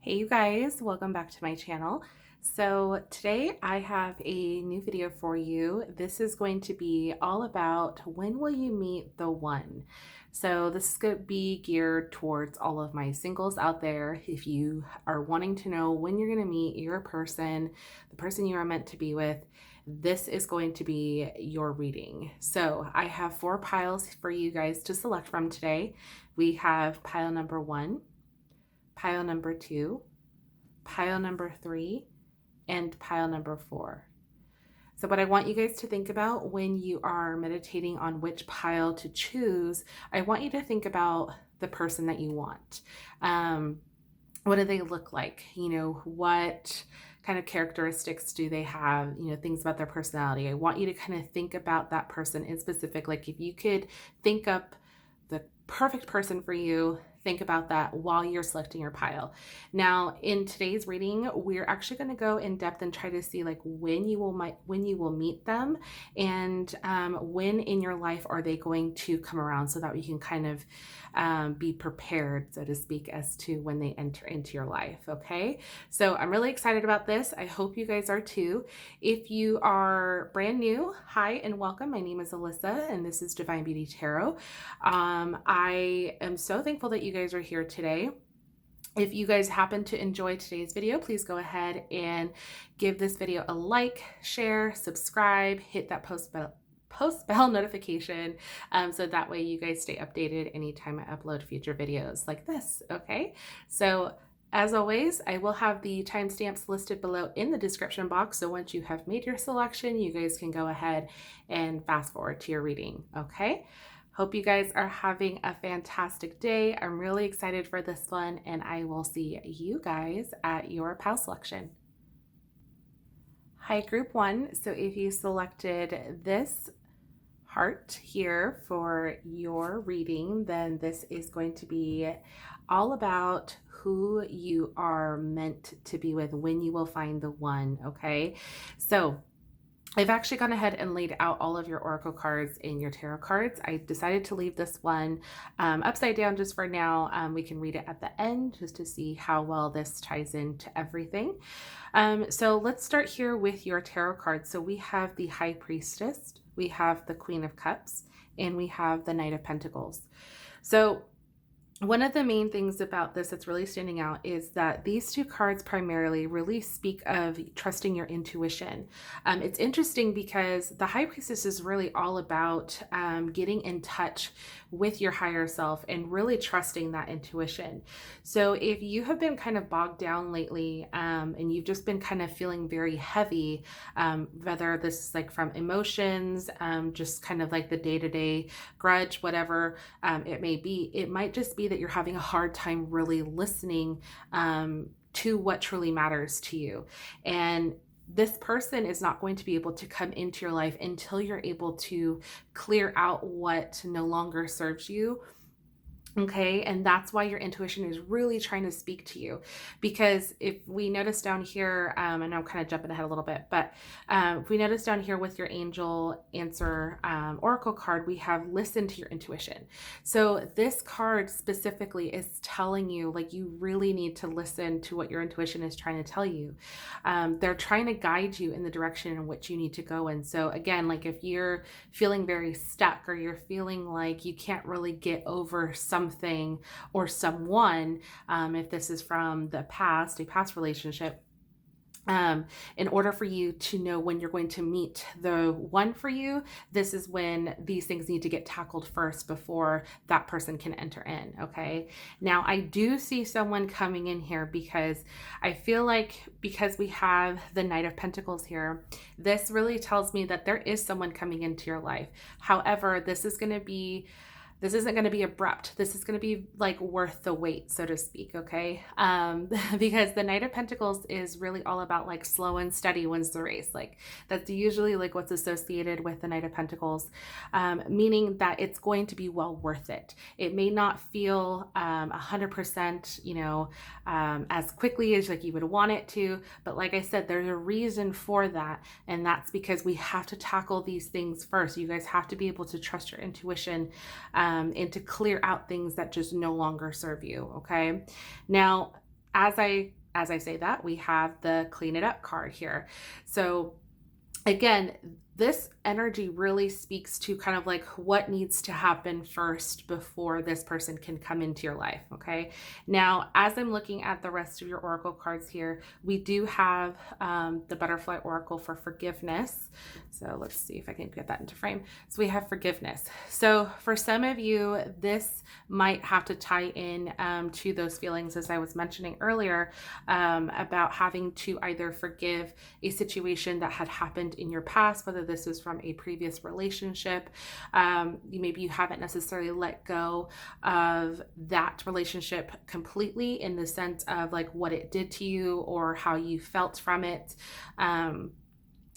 Hey you guys, welcome back to my channel. So today I have a new video for you. This is going to be all about when will you meet the one. So this is going to be geared towards all of my singles out there. If you are wanting to know when you're going to meet your person, the person you are meant to be with, this is going to be your reading. So I have 4 piles for you guys to select from today. We have pile number 1, pile number 2, pile number 3, and pile number 4. So what I want you guys to think about when you are meditating on which pile to choose, I want you to think about the person that you want. What do they look like? What kind of characteristics do they have? Things about their personality. I want you to kind of think about that person in specific. Like if you could think up the perfect person for you, think about that while you're selecting your pile. Now, in today's reading, we're actually going to go in depth and try to see like when you will meet them, and when in your life are they going to come around, so that we can kind of be prepared, so to speak, as to when they enter into your life. Okay, so I'm really excited about this. I hope you guys are too. If you are brand new, hi and welcome. My name is Alyssa, and this is Divine Beauty Tarot. I am so thankful that you guys are here today. If you guys happen to enjoy today's video, please go ahead and give this video a like, share, subscribe, hit that post bell notification, so that way you guys stay updated anytime I upload future videos like this. Okay, so as always, I will have the timestamps listed below in the description box, so once you have made your selection, you guys can go ahead and fast forward to your reading. Okay, hope you guys are having a fantastic day. I'm really excited for this one, and I will see you guys at your pile selection. Hi, group 1. So if you selected this heart here for your reading, then this is going to be all about who you are meant to be with, when you will find the one. Okay, so I've actually gone ahead and laid out all of your oracle cards and your tarot cards. I decided to leave this one upside down just for now. We can read it at the end just to see how well this ties into everything. So let's start here with your tarot cards. So we have the High Priestess, we have the Queen of Cups, and we have the Knight of Pentacles. So one of the main things about this that's really standing out is that these 2 cards primarily really speak of trusting your intuition. It's interesting because the High Priestess is really all about getting in touch with your higher self and really trusting that intuition. So if you have been kind of bogged down lately, and you've just been kind of feeling very heavy, whether this is like from emotions, just kind of like the day-to-day grudge, whatever it may be, it might just be that you're having a hard time really listening to what truly matters to you. And this person is not going to be able to come into your life until you're able to clear out what no longer serves you. Okay, and that's why your intuition is really trying to speak to you. Because if we notice down here, and I'm kind of jumping ahead a little bit, but if we notice down here with your angel answer oracle card, we have listened to your intuition. So this card specifically is telling you, like, you really need to listen to what your intuition is trying to tell you. They're trying to guide you in the direction in which you need to go. And so again, like if you're feeling very stuck, or you're feeling like you can't really get over something or someone, if this is from the past, a past relationship, in order for you to know when you're going to meet the one for you, this is when these things need to get tackled first before that person can enter in. Okay, now I do see someone coming in here, because I feel like, because we have the Knight of Pentacles here, this really tells me that there is someone coming into your life. However, this isn't going to be abrupt. This is going to be like worth the wait, so to speak. Okay. Because the Knight of Pentacles is really all about like slow and steady wins the race. Like that's usually like what's associated with the Knight of Pentacles, meaning that it's going to be well worth it. It may not feel 100%, as quickly as like you would want it to, but like I said, there's a reason for that. And that's because we have to tackle these things first. You guys have to be able to trust your intuition, and to clear out things that just no longer serve you. Okay. Now, as I say that, we have the clean it up card here. So again, this energy really speaks to kind of like what needs to happen first before this person can come into your life. Okay. Now, as I'm looking at the rest of your oracle cards here, we do have the butterfly oracle for forgiveness. So let's see if I can get that into frame. So we have forgiveness. So for some of you, this might have to tie in to those feelings, as I was mentioning earlier, about having to either forgive a situation that had happened in your past, whether this was from a previous relationship. Maybe you haven't necessarily let go of that relationship completely in the sense of like what it did to you or how you felt from it.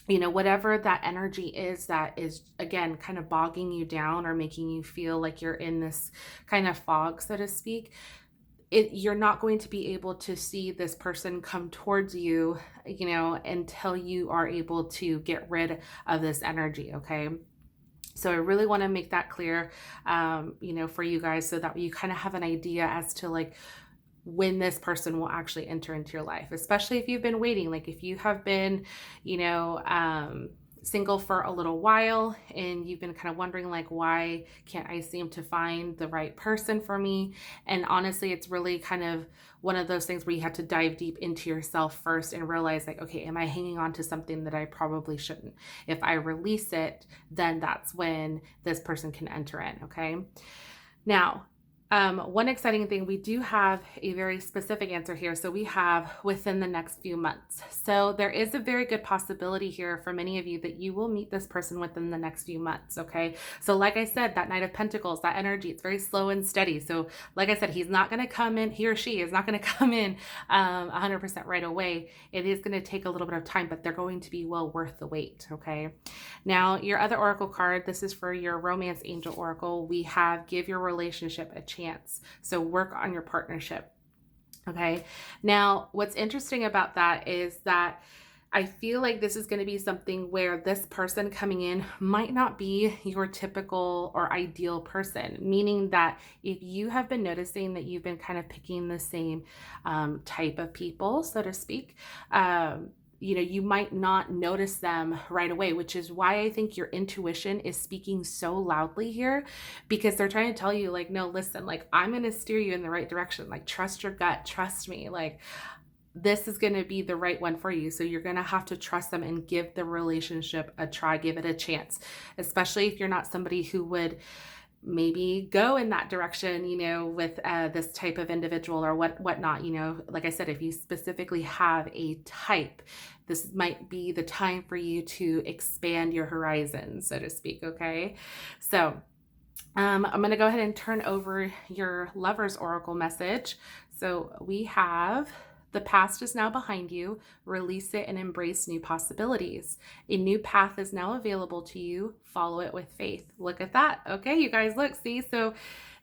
Whatever that energy is that is, again, kind of bogging you down or making you feel like you're in this kind of fog, so to speak. You're not going to be able to see this person come towards you, until you are able to get rid of this energy. Okay. So I really want to make that clear, for you guys, so that you kind of have an idea as to like when this person will actually enter into your life, especially if you've been waiting. Like if you have been, single for a little while and you've been kind of wondering like, why can't I seem to find the right person for me? And honestly, it's really kind of one of those things where you have to dive deep into yourself first and realize like, okay, am I hanging on to something that I probably shouldn't? If I release it, then that's when this person can enter in. Okay. Now, one exciting thing, we do have a very specific answer here. So we have within the next few months. So there is a very good possibility here for many of you that you will meet this person within the next few months. Okay. So like I said, that Knight of Pentacles, that energy, it's very slow and steady. So like I said, he's not going to come in, he or she is not going to come in 100% right away. It is going to take a little bit of time, but they're going to be well worth the wait. Okay. Now, your other oracle card, this is for your romance angel oracle. We have give your relationship a chance. So work on your partnership. Okay. Now, what's interesting about that is that I feel like this is going to be something where this person coming in might not be your typical or ideal person, meaning that if you have been noticing that you've been kind of picking the same type of people, so to speak, you might not notice them right away, which is why I think your intuition is speaking so loudly here, because they're trying to tell you like, no, listen, like I'm going to steer you in the right direction. Like trust your gut, trust me. Like this is going to be the right one for you. So you're going to have to trust them and give the relationship a try, give it a chance, especially if you're not somebody who would maybe go in that direction, with this type of individual or whatnot. Like I said, if you specifically have a type, this might be the time for you to expand your horizons, so to speak. Okay. So I'm going to go ahead and turn over your Lover's Oracle message. So we have: the past is now behind you. Release it and embrace new possibilities. A new path is now available to you. Follow it with faith. Look at that. Okay, you guys, look, see? So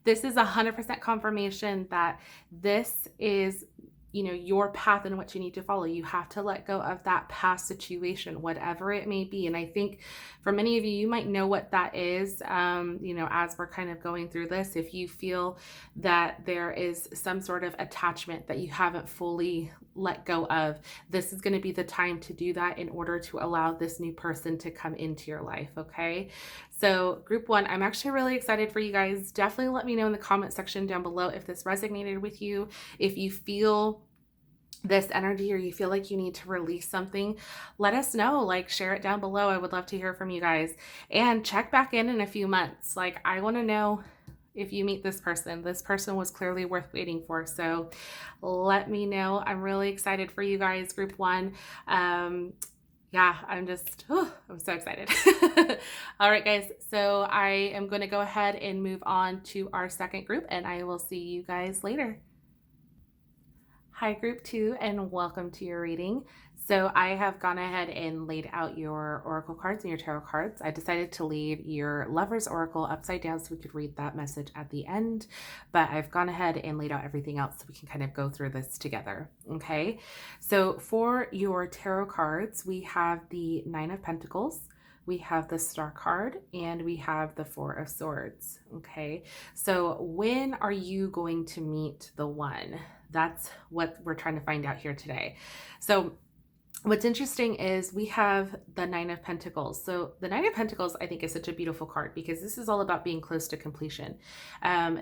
this is 100% confirmation that this is, your path and what you need to follow. You have to let go of that past situation, whatever it may be. And I think for many of you, you might know what that is, as we're kind of going through this. If you feel that there is some sort of attachment that you haven't fully let go of, this is going to be the time to do that in order to allow this new person to come into your life. Okay. So group one, I'm actually really excited for you guys. Definitely let me know in the comment section down below if this resonated with you. If you feel this energy or you feel like you need to release something, let us know. Like share it down below. I would love to hear from you guys, and check back in a few months. Like I want to know if you meet this person. This person was clearly worth waiting for. So let me know. I'm really excited for you guys, group one. Yeah, I'm so excited. All right, guys. So I am going to go ahead and move on to our second group, and I will see you guys later. Hi, group two, and welcome to your reading. So I have gone ahead and laid out your oracle cards and your tarot cards. I decided to leave your Lover's Oracle upside down so we could read that message at the end, but I've gone ahead and laid out everything else so we can kind of go through this together. Okay, so for your tarot cards, we have the Nine of Pentacles, we have the Star card, and we have the Four of Swords. Okay, so when are you going to meet the one That's what we're trying to find out here today. So what's interesting is we have the Nine of Pentacles. So the Nine of Pentacles, I think, is such a beautiful card because this is all about being close to completion.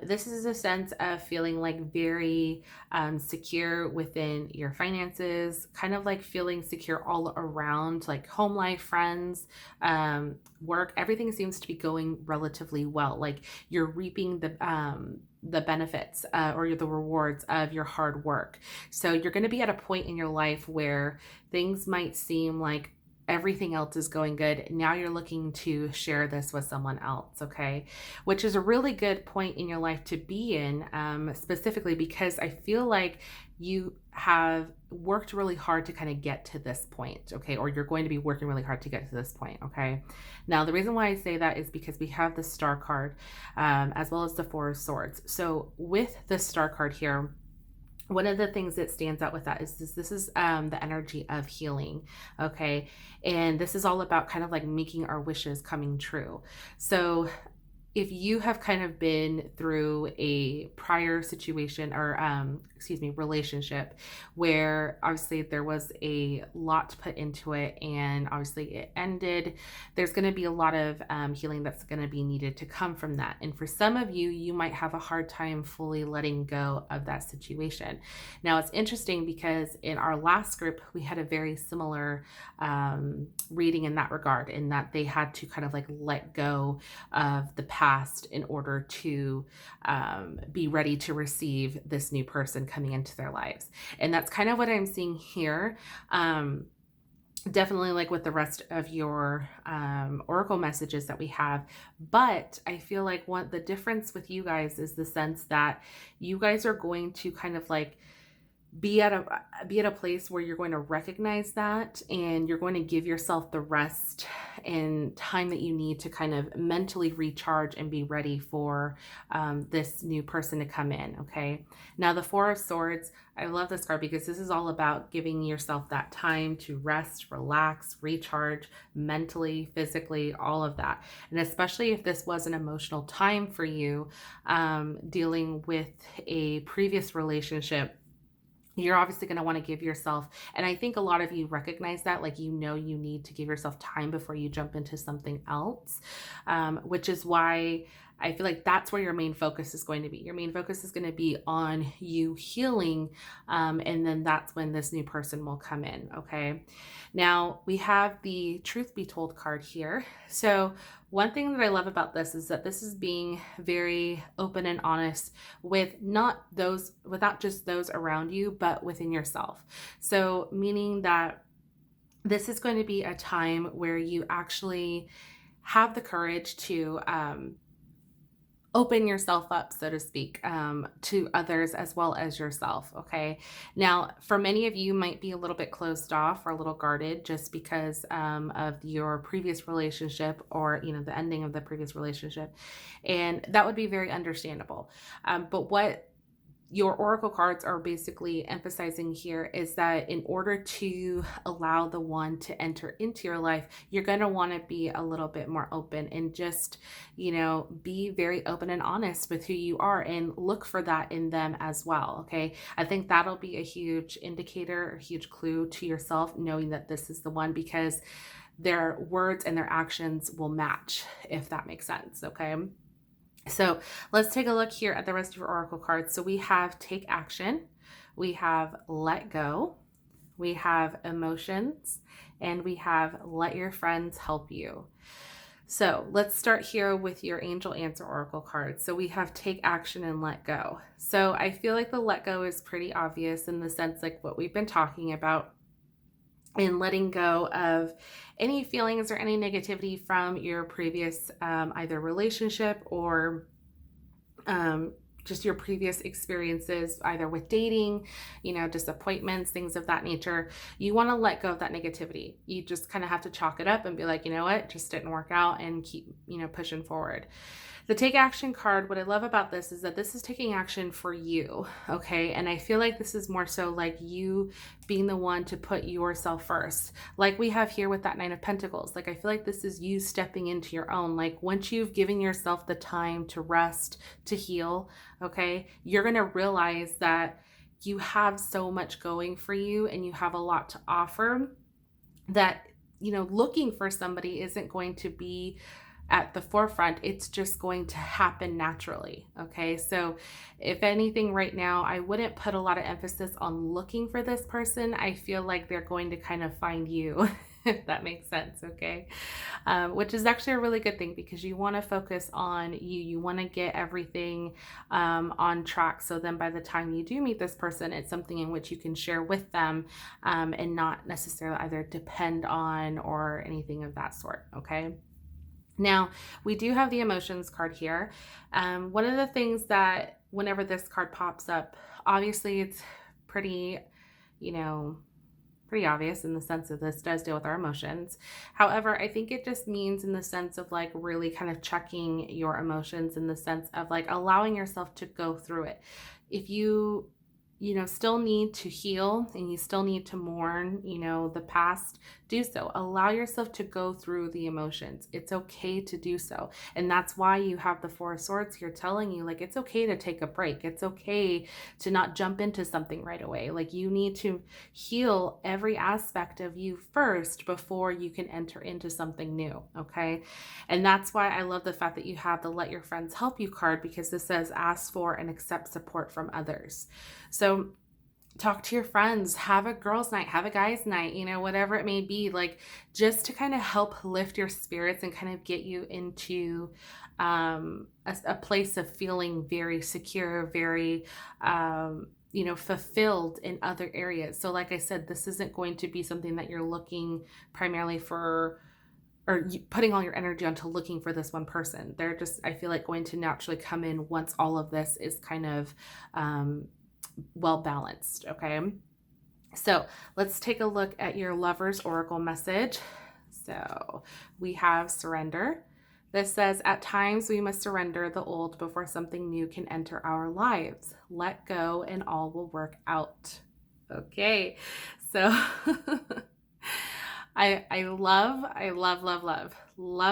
This is a sense of feeling like very secure within your finances, kind of like feeling secure all around, like home life, friends, work. Everything seems to be going relatively well. Like you're reaping the benefits or the rewards of your hard work. So you're going to be at a point in your life where things might seem like everything else is going good. Now you're looking to share this with someone else, okay? Which is a really good point in your life to be in, specifically because I feel like you have worked really hard to kind of get to this point, okay? Or you're going to be working really hard to get to this point, okay? Now, the reason why I say that is because we have the Star card, as well as the Four of Swords. So with the Star card here, one of the things that stands out with that is this is the energy of healing, okay? And this is all about kind of like making our wishes coming true. So if you have kind of been through a prior situation or relationship where obviously there was a lot put into it and obviously it ended, there's going to be a lot of healing that's going to be needed to come from that. And for some of you, you might have a hard time fully letting go of that situation. Now it's interesting because in our last group we had a very similar reading in that regard, in that they had to kind of like let go of the past in order to be ready to receive this new person coming into their lives. And that's kind of what I'm seeing here. Definitely like with the rest of your oracle messages that we have. But I feel like what the difference with you guys is the sense that you guys are going to kind of like be at a place where you're going to recognize that, and you're going to give yourself the rest and time that you need to kind of mentally recharge and be ready for this new person to come in. Okay. Now the Four of Swords, I love this card because this is all about giving yourself that time to rest, relax, recharge mentally, physically, all of that. And especially if this was an emotional time for you, dealing with a previous relationship, you're obviously going to want to give yourself, and I think a lot of you recognize that, like, you need to give yourself time before you jump into something else, which is why I feel like that's where your main focus is going to be. Your main focus is going to be on you healing, and then that's when this new person will come in, okay? Now, we have the Truth Be Told card here. So one thing that I love about this is that this is being very open and honest with without just those around you, but within yourself. So meaning that this is going to be a time where you actually have the courage to open yourself up, so to speak, to others as well as yourself. Okay. Now, for many of you might be a little bit closed off or a little guarded just because of your previous relationship, or, the ending of the previous relationship. And that would be very understandable. But what your oracle cards are basically emphasizing here is that in order to allow the one to enter into your life, you're going to want to be a little bit more open and just, be very open and honest with who you are, and look for that in them as well. Okay. I think that'll be a huge indicator, a huge clue to yourself, knowing that this is the one, because their words and their actions will match, if that makes sense. Okay. So let's take a look here at the rest of your oracle cards. So we have Take Action, we have Let Go, we have Emotions, and we have Let Your Friends Help You. So let's start here with your Angel Answer oracle cards. So we have Take Action and Let Go. So I feel like the Let Go is pretty obvious in the sense like what we've been talking about, in letting go of any feelings or any negativity from your previous either relationship or just your previous experiences, either with dating, disappointments, things of that nature. You want to let go of that negativity. You just kind of have to chalk it up and be like, you know what, it just didn't work out, and keep, pushing forward. The Take Action card, what I love about this is that this is taking action for you, okay? And I feel like this is more so like you being the one to put yourself first. Like we have here with that Nine of Pentacles. Like I feel like this is you stepping into your own. Like once you've given yourself the time to rest, to heal, okay, you're going to realize that you have so much going for you and you have a lot to offer that, looking for somebody isn't going to be at the forefront. It's just going to happen naturally. Okay. So, if anything, right now, I wouldn't put a lot of emphasis on looking for this person. I feel like they're going to kind of find you, if that makes sense. Okay. Which is actually a really good thing because you want to focus on you. You want to get everything on track. So then by the time you do meet this person, it's something in which you can share with them and not necessarily either depend on or anything of that sort. Okay. Now, we do have the emotions card here. One of the things that whenever this card pops up, obviously it's pretty, you know, pretty obvious in the sense that this does deal with our emotions. However, I think it just means in the sense of like really kind of checking your emotions in the sense of like allowing yourself to go through it. If you still need to heal and you still need to mourn, the past, do so. Allow yourself to go through the emotions. It's okay to do so. And that's why you have the Four of Swords here telling you, like, it's okay to take a break. It's okay to not jump into something right away. Like, you need to heal every aspect of you first before you can enter into something new. Okay. And that's why I love the fact that you have the Let Your Friends Help You card, because this says ask for and accept support from others. So talk to your friends, have a girls' night, have a guys' night, whatever it may be, like just to kind of help lift your spirits and kind of get you into a place of feeling very secure, very, fulfilled in other areas. So like I said, this isn't going to be something that you're looking primarily for or putting all your energy onto looking for this one person. They're just, I feel like, going to naturally come in once all of this is kind of well balanced. Okay. So let's take a look at your Lover's Oracle message. So we have surrender. This says, at times we must surrender the old before something new can enter our lives. Let go and all will work out. Okay. So I love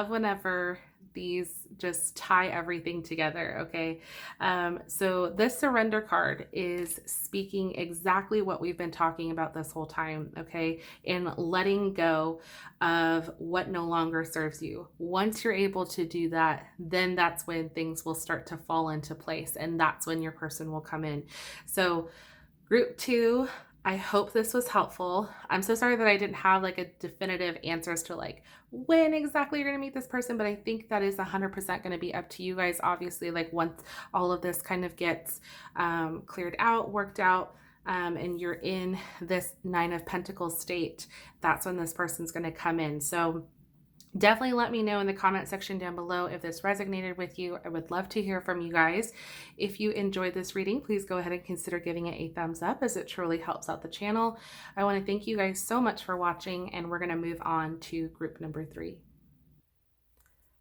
whenever these just tie everything together. Okay. So this surrender card is speaking exactly what we've been talking about this whole time. Okay. And letting go of what no longer serves you. Once you're able to do that, then that's when things will start to fall into place. And that's when your person will come in. So group 2, I hope this was helpful. I'm so sorry that I didn't have like a definitive answer as to like when exactly you're going to meet this person, but I think that is 100% going to be up to you guys. Obviously, like once all of this kind of gets cleared out, worked out, and you're in this 9 of Pentacles state, that's when this person's going to come in. So definitely let me know in the comment section down below if this resonated with you. I would love to hear from you guys. If you enjoyed this reading, please go ahead and consider giving it a thumbs up, as it truly helps out the channel. I want to thank you guys so much for watching, and we're going to move on to group number 3.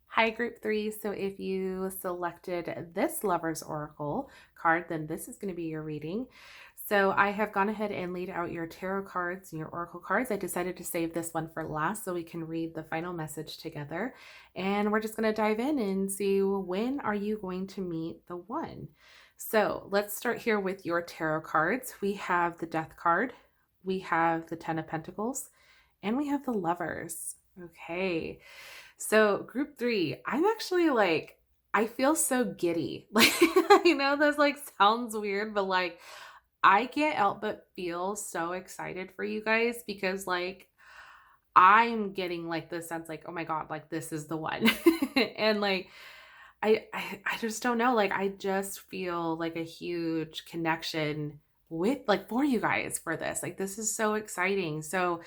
Hi, group 3. So if you selected this Lover's Oracle card, then this is going to be your reading. So I have gone ahead and laid out your tarot cards and your oracle cards. I decided to save this one for last so we can read the final message together. And we're just going to dive in and see, when are you going to meet the one? So let's start here with your tarot cards. We have the Death card, we have the 10 of Pentacles, and we have the Lovers. Okay. So group 3, I'm actually like, I feel so giddy. Like, I know this like sounds weird, but like, I can't help but feel so excited for you guys, because like I'm getting like this sense like, oh my God, like this is the one. And like I just don't know. Like I just feel like a huge connection with like for you guys for this. Like this is so exciting. So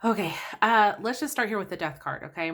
okay, let's just start here with the Death card, okay?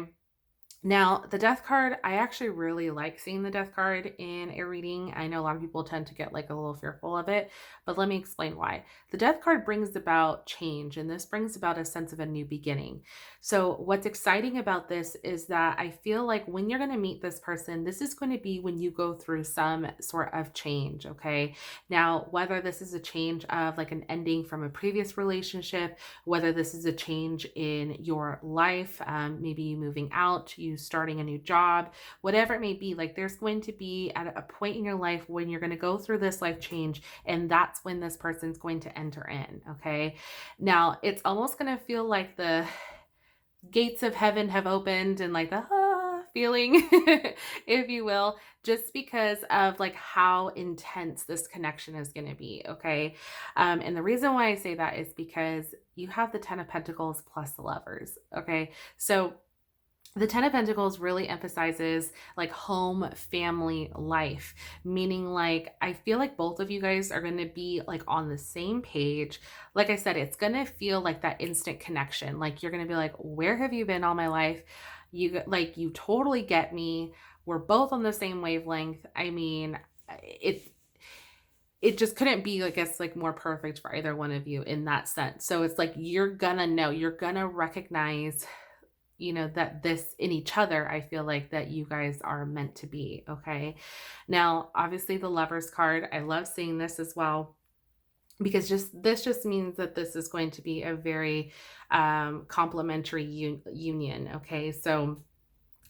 Now, the Death card, I actually really like seeing the Death card in a reading. I know a lot of people tend to get like a little fearful of it, but let me explain why. The Death card brings about change, and this brings about a sense of a new beginning. So what's exciting about this is that I feel like when you're going to meet this person, this is going to be when you go through some sort of change, okay? Now, whether this is a change of like an ending from a previous relationship, whether this is a change in your life, maybe you moving out, you you starting a new job, whatever it may be. Like there's going to be at a point in your life when you're going to go through this life change, and that's when this person's going to enter in. Okay. Now it's almost going to feel like the gates of heaven have opened and like the feeling, if you will, just because of like how intense this connection is going to be. Okay. And the reason why I say that is because you have the 10 of Pentacles plus the Lovers. Okay. So the 10 of Pentacles really emphasizes like home, family, life, meaning like I feel like both of you guys are going to be like on the same page. Like I said, it's going to feel like that instant connection. Like you're going to be like, where have you been all my life? You totally get me. We're both on the same wavelength. I mean, it just couldn't be, I guess, like more perfect for either one of you in that sense. So it's like you're gonna know, you're gonna recognize, that this in each other, I feel like that you guys are meant to be. Okay. Now, obviously the Lovers card, I love seeing this as well, because this just means that this is going to be a very complementary union. Okay. So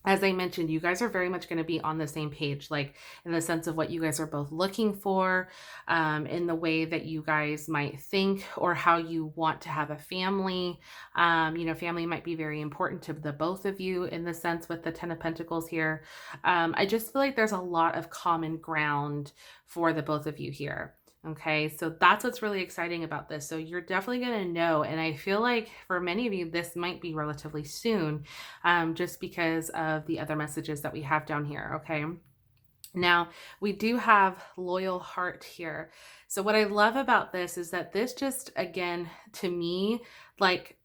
as I mentioned, you guys are very much going to be on the same page, like in the sense of what you guys are both looking for, in the way that you guys might think or how you want to have a family. Family might be very important to the both of you in the sense with the 10 of Pentacles here. I just feel like there's a lot of common ground for the both of you here. Okay, so that's what's really exciting about this. So you're definitely going to know. And I feel like for many of you, this might be relatively soon, just because of the other messages that we have down here. Okay. Now, we do have loyal heart here. So what I love about this is that this just, again, to me, like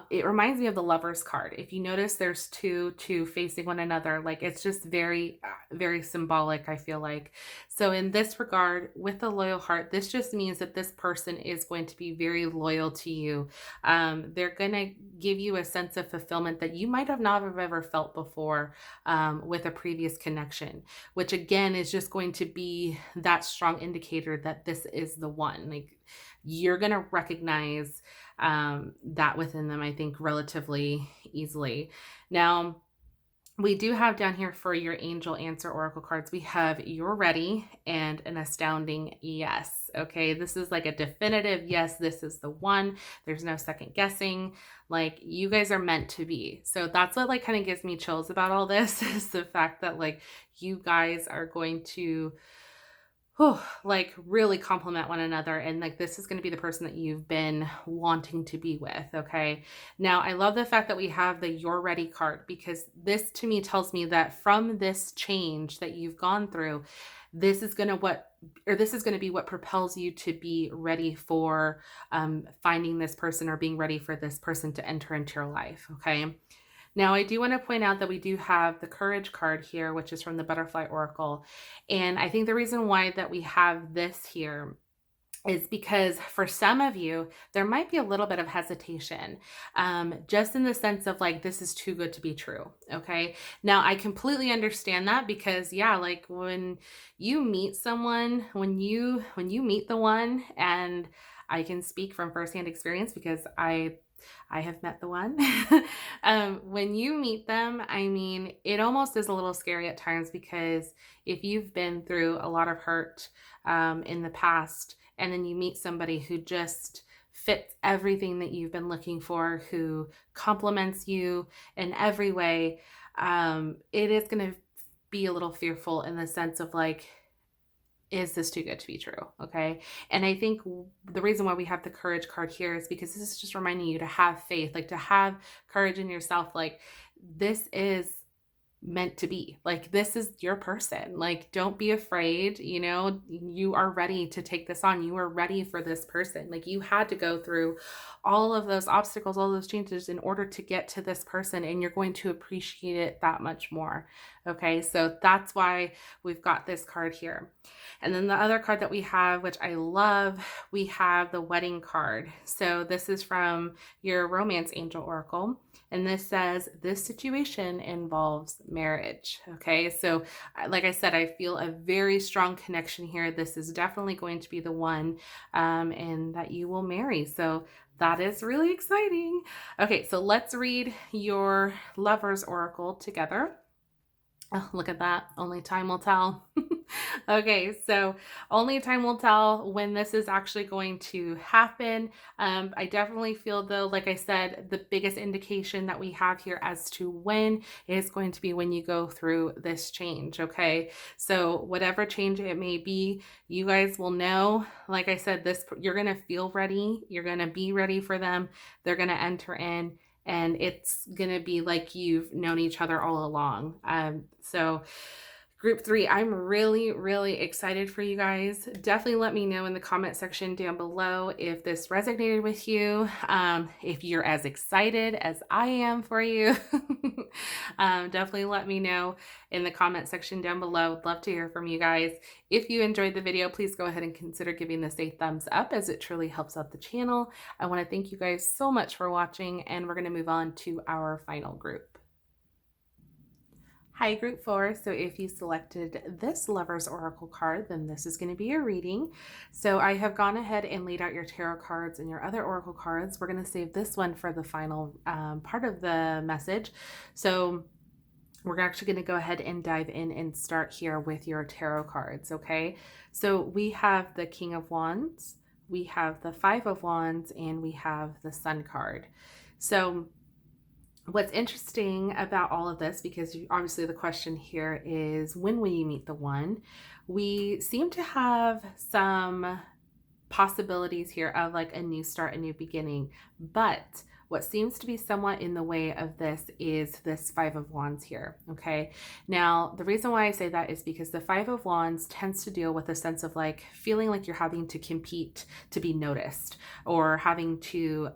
it reminds me of the Lovers card. If you notice, there's two facing one another. Like it's just very, very symbolic, I feel like. So in this regard, with the loyal heart, this just means that this person is going to be very loyal to you. They're going to give you a sense of fulfillment that you might have not have ever felt before, with a previous connection, which again is just going to be that strong indicator that this is the one. Like you're going to recognize that within them, I think, relatively easily. Now, we do have down here for your angel answer oracle cards, we have you're ready and an astounding yes. Okay, this is like a definitive yes, this is the one. There's no second guessing. Like you guys are meant to be. So that's what like kind of gives me chills about all this is the fact that like you guys are going to like really complement one another, and like this is going to be the person that you've been wanting to be with. Okay, now I love the fact that we have the you're ready card, because this to me tells me that from this change that you've gone through, this is going to be what propels you to be ready for finding this person, or being ready for this person to enter into your life. Okay. Now, I do want to point out that we do have the Courage card here, which is from the Butterfly Oracle. And I think the reason why that we have this here is because for some of you, there might be a little bit of hesitation, just in the sense of like, this is too good to be true. Okay. Now, I completely understand that, because yeah, like when you meet someone, when you meet the one, and I can speak from firsthand experience because I have met the one. When you meet them, I mean, it almost is a little scary at times, because if you've been through a lot of hurt in the past, and then you meet somebody who just fits everything that you've been looking for, who compliments you in every way, it is going to be a little fearful in the sense of like, is this too good to be true? Okay. And I think the reason why we have the Courage card here is because this is just reminding you to have faith, like to have courage in yourself. Like this is meant to be, like this is your person. Like don't be afraid, you are ready to take this on. You are ready for this person. Like you had to go through all of those obstacles, all those changes in order to get to this person, and you're going to appreciate it that much more. Okay, so that's why we've got this card here. And then the other card that we have, which I love, we have the wedding card. So this is from your romance angel oracle. And this says, this situation involves marriage. Okay, so like I said, I feel a very strong connection here. This is definitely going to be the one and that you will marry. So that is really exciting. Okay, so let's read your lover's oracle together. Oh, look at that. Only time will tell. Okay, so only time will tell when this is actually going to happen. I definitely feel, though, like I said, the biggest indication that we have here as to when is going to be when you go through this change. Okay, so whatever change it may be, you guys will know. Like I said, this you're going to feel ready. You're going to be ready for them. They're going to enter in. And it's going to be like you've known each other all along. So group 3, I'm really, really excited for you guys. Definitely let me know in the comment section down below if this resonated with you, if you're as excited as I am for you. Definitely let me know in the comment section down below. Would love to hear from you guys. If you enjoyed the video, please go ahead and consider giving this a thumbs up, as it truly helps out the channel. I want to thank you guys so much for watching, and we're going to move on to our final group. Hi, group 4. So if you selected this Lover's Oracle card, then this is going to be your reading. So I have gone ahead and laid out your tarot cards and your other Oracle cards. We're going to save this one for the final part of the message. So we're actually going to go ahead and dive in and start here with your tarot cards, okay? So we have the King of Wands, we have the Five of Wands, and we have the Sun card. So what's interesting about all of this, because obviously the question here is, when will you meet the one? We seem to have some possibilities here of like a new start, a new beginning, but what seems to be somewhat in the way of this is this Five of Wands here, okay? Now, the reason why I say that is because the Five of Wands tends to deal with a sense of like feeling like you're having to compete to be noticed, or having to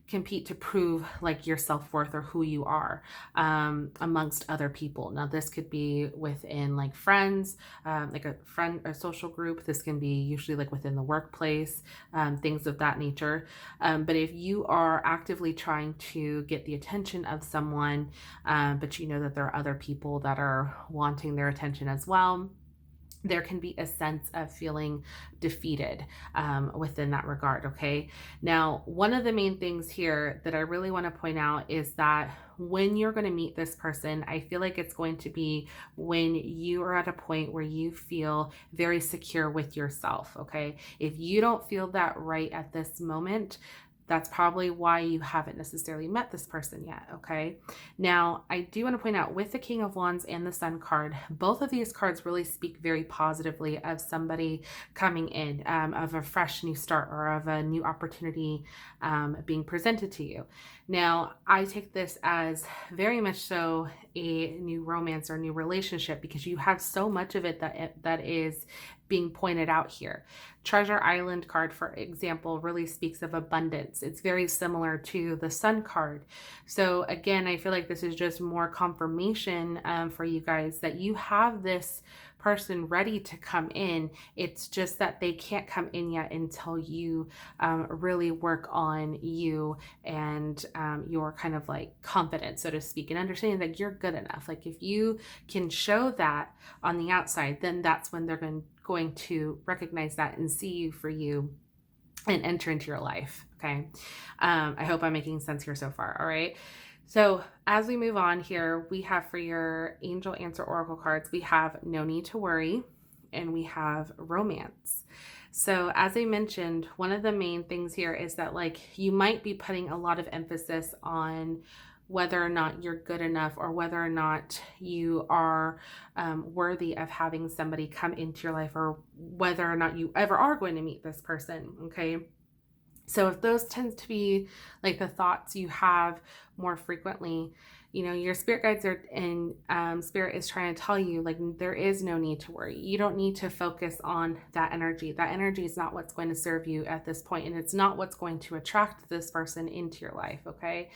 compete to prove like your self-worth or who you are amongst other people. Now, this could be within like friends, like a social group. This can be usually like within the workplace, things of that nature. But if you are actively trying to get the attention of someone, but you know that there are other people that are wanting their attention as well, there can be a sense of feeling defeated within that regard, okay? Now, one of the main things here that I really want to point out is that when you're going to meet this person, I feel like it's going to be when you are at a point where you feel very secure with yourself, okay? If you don't feel that right at this moment, that's probably why you haven't necessarily met this person yet, okay? Now, I do want to point out, with the King of Wands and the Sun card, both of these cards really speak very positively of somebody coming in, of a fresh new start, or of a new opportunity being presented to you. Now, I take this as very much so a new romance or new relationship, because you have so much of it that is being pointed out here. Treasure Island card, for example, really speaks of abundance. It's very similar to the Sun card. So again, I feel like this is just more confirmation for you guys that you have this person ready to come in. It's just that they can't come in yet until you really work on you and your kind of like confidence, so to speak, and understanding that you're good enough. Like if you can show that on the outside, then that's when they're going to recognize that and see you for you and enter into your life, okay? I hope I'm making sense here so far, all right? So as we move on here, we have for your Angel Answer Oracle cards, we have No Need to Worry, and we have Romance. So as I mentioned, one of the main things here is that like you might be putting a lot of emphasis on whether or not you're good enough, or whether or not you are worthy of having somebody come into your life, or whether or not you ever are going to meet this person, okay? So if those tend to be like the thoughts you have more frequently, you know, your spirit guides are, and spirit is trying to tell you, like, there is no need to worry. You don't need to focus on that energy. That energy is not what's going to serve you at this point, and it's not what's going to attract this person into your life, okay?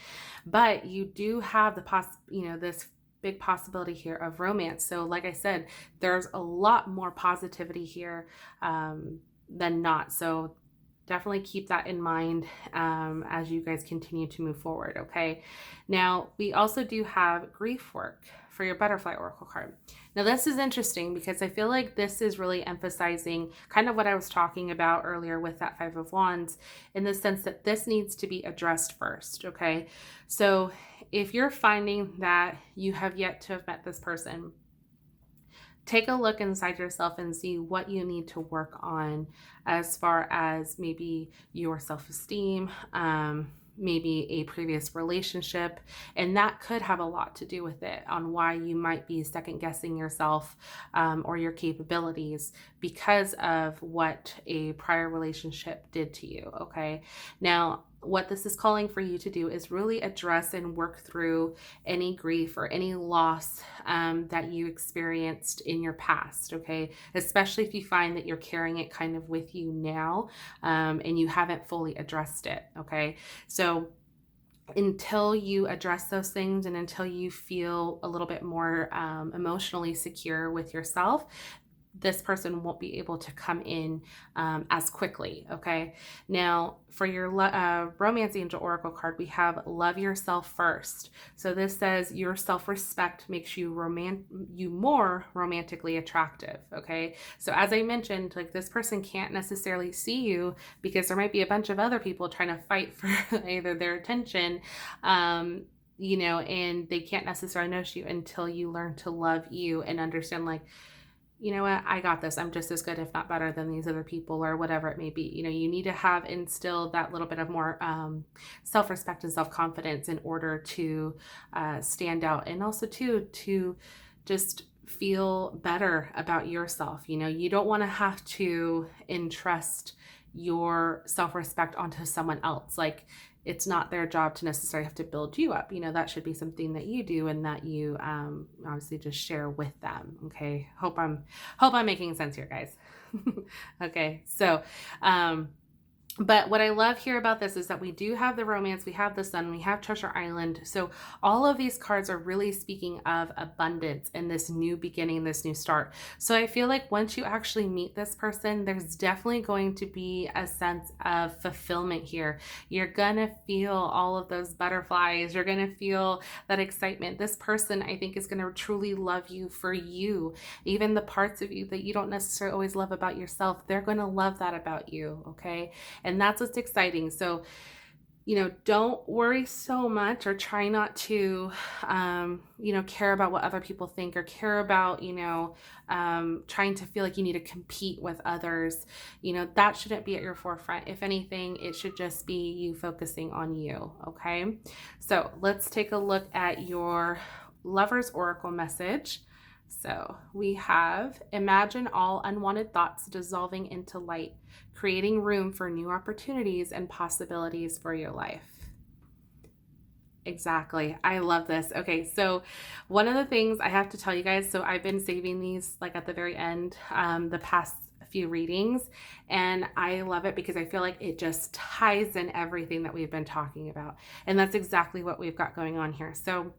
But you do have the this big possibility here of romance. So like I said, there's a lot more positivity here than not. So definitely keep that in mind as you guys continue to move forward. Okay. Now, we also do have grief work for your butterfly oracle card. Now, this is interesting because I feel like this is really emphasizing kind of what I was talking about earlier with that Five of Wands, in the sense that this needs to be addressed first. Okay. So if you're finding that you have yet to have met this person, take a look inside yourself and see what you need to work on as far as maybe your self-esteem, maybe a previous relationship. And that could have a lot to do with it on why you might be second guessing yourself or your capabilities because of what a prior relationship did to you. Okay. Now, what this is calling for you to do is really address and work through any grief or any loss that you experienced in your past, okay? Especially if you find that you're carrying it kind of with you now and you haven't fully addressed it, okay? So until you address those things and until you feel a little bit more emotionally secure with yourself, this person won't be able to come in as quickly, okay? Now, for your Romance Angel Oracle card, we have Love Yourself First. So this says your self-respect makes you more romantically attractive, okay? So as I mentioned, like, this person can't necessarily see you because there might be a bunch of other people trying to fight for either their attention, you know, and they can't necessarily notice you until you learn to love you and understand, like, you know what, I got this. I'm just as good, if not better, than these other people, or whatever it may be. You know, you need to have instilled that little bit of more self-respect and self-confidence in order to stand out, and also to just feel better about yourself. You know, you don't want to have to entrust your self-respect onto someone else. Like, it's not their job to necessarily have to build you up. You know, that should be something that you do and that you obviously just share with them. Okay. Hope I'm making sense here, guys. Okay. So, but what I love here about this is that we do have the romance, we have the sun, we have Treasure Island. So all of these cards are really speaking of abundance and this new beginning, this new start. So I feel like once you actually meet this person, there's definitely going to be a sense of fulfillment here. You're gonna feel all of those butterflies. You're gonna feel that excitement. This person, I think, is gonna truly love you for you. Even the parts of you that you don't necessarily always love about yourself, they're gonna love that about you, okay? And that's what's exciting. So, you know, don't worry so much, or try not to, you know, care about what other people think, or care about, you know, trying to feel like you need to compete with others. You know, that shouldn't be at your forefront. If anything, it should just be you focusing on you. Okay. So let's take a look at your Lover's Oracle message. So we have, imagine all unwanted thoughts dissolving into light, creating room for new opportunities and possibilities for your life. Exactly. I love this. Okay, so one of the things I have to tell you guys, so I've been saving these like at the very end, the past few readings, and I love it because I feel like it just ties in everything that we've been talking about. And that's exactly what we've got going on here. So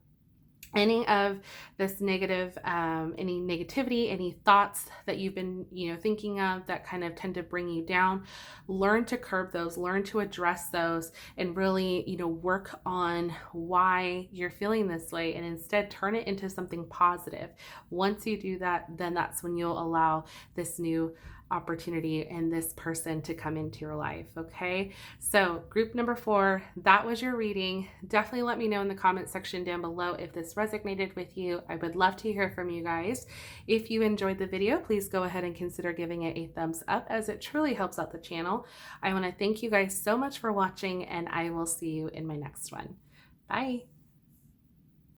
any of this negative, any negativity, any thoughts that you've been, you know, thinking of that kind of tend to bring you down, learn to curb those, learn to address those, and really, you know, work on why you're feeling this way, and instead turn it into something positive. Once you do that, then that's when you'll allow this new opportunity and this person to come into your life. Okay, so group number 4, that was your reading. Definitely let me know in the comment section down below if this resonated with you. I would love to hear from you guys. If you enjoyed the video, please go ahead and consider giving it a thumbs up, as it truly helps out the channel. I want to thank you guys so much for watching, and I will see you in my next one. Bye.